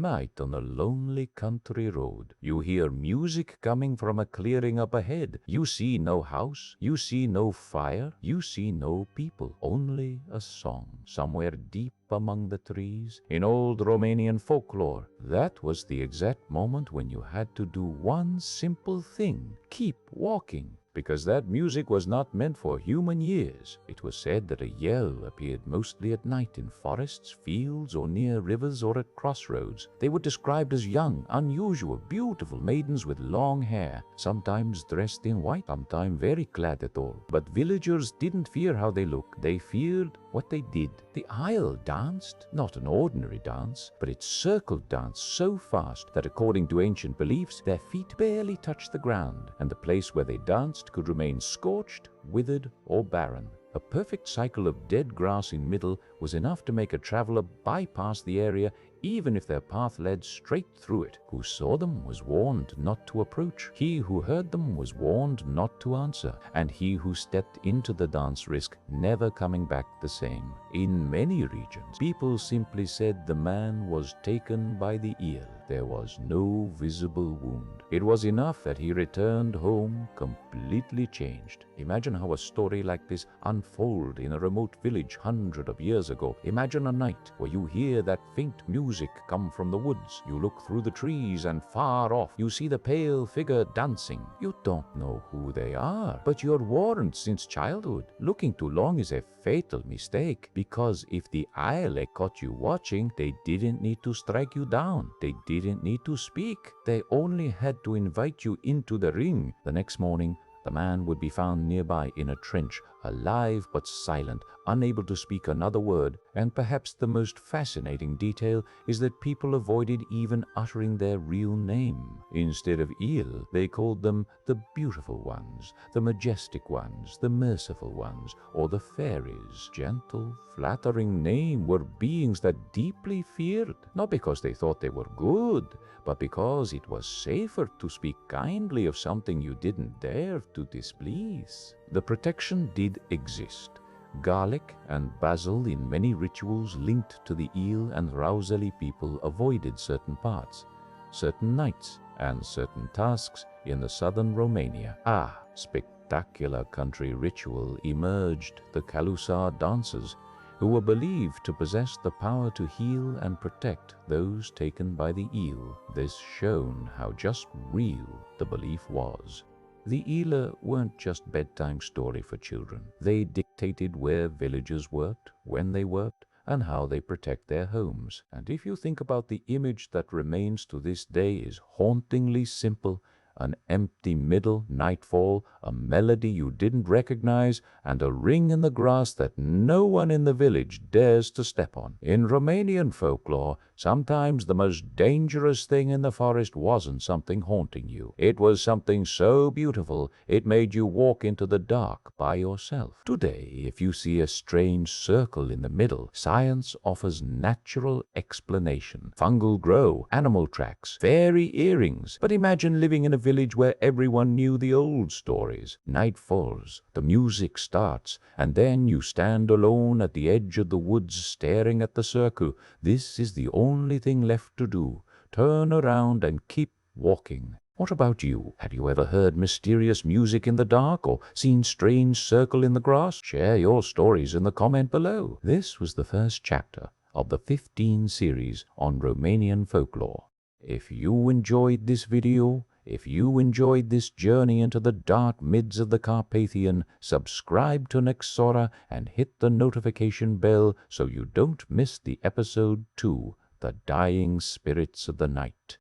night on a lonely country road. You hear music coming from a clearing up ahead. You see no house, you see no fire, you see no people, only a song somewhere deep among the trees. In old Romanian folklore, that was the exact moment when you had to do one simple thing: keep walking. Because that music was not meant for human ears. It was said that a Iele appeared mostly at night in forests, fields, or near rivers or at crossroads. They were described as young, unusual, beautiful maidens with long hair, sometimes dressed in white, sometimes very clad at all. But villagers didn't fear how they looked. They feared what they did. The Iele danced, not an ordinary dance, but it circled dance so fast that according to ancient beliefs, their feet barely touched the ground, and the place where they danced could remain scorched, withered, or barren. A perfect cycle of dead grass in middle was enough to make a traveler bypass the area even if their path led straight through it. Who saw them was warned not to approach. He who heard them was warned not to answer. And he who stepped into the dance risked never coming back the same. In many regions, people simply said the man was taken by the Iele. There was no visible wound. It was enough that he returned home completely changed. Imagine how a story like this unfolded in a remote village hundreds of years ago. Imagine a night where you hear that faint music come from the woods. You look through the trees and far off you see the pale figure dancing. You don't know who they are, but you're warned since childhood. Looking too long is a fatal mistake, because if the Iele caught you watching, they didn't need to strike you down. They didn't need to speak. They only had to invite you into the ring. The next morning, the man would be found nearby in a trench, alive but silent, unable to speak another word. And perhaps the most fascinating detail is that people avoided even uttering their real name. Instead of Iele, they called them the beautiful ones, the majestic ones, the merciful ones, or the fairies. Gentle, flattering names were beings that deeply feared, not because they thought they were good, but because it was safer to speak kindly of something you didn't dare to displease. The protection did exist. Garlic and basil in many rituals linked to the Iele and Rauzeli people avoided certain parts, certain nights, and certain tasks in the southern Romania. Spectacular country ritual emerged: the Calusar dancers, who were believed to possess the power to heal and protect those taken by the Iele. This shown how just real the belief was. The Iele weren't just bedtime story for children. They dictated where villagers worked, when they worked, and how they protect their homes. And if you think about the image that remains to this day is hauntingly simple: an empty middle, nightfall, a melody you didn't recognize, and a ring in the grass that no one in the village dares to step on. In Romanian folklore, sometimes the most dangerous thing in the forest wasn't something haunting you. It was something so beautiful it made you walk into the dark by yourself. Today, if you see a strange circle in the middle, science offers natural explanation. Fungal grow, animal tracks, fairy earrings. But imagine living in a village where everyone knew the old stories. Night falls, the music starts, and then you stand alone at the edge of the woods staring at the circle. This is the only thing left to do: turn around and keep walking. What about you? Have you ever heard mysterious music in the dark or seen strange circle in the grass? Share your stories in the comment below. This was the first chapter of the 15 series on Romanian folklore. If you enjoyed this video, if you enjoyed this journey into the dark mids of the Carpathian, subscribe to Nexora and hit the notification bell so you don't miss the episode 2, The Dying Spirits of the Night.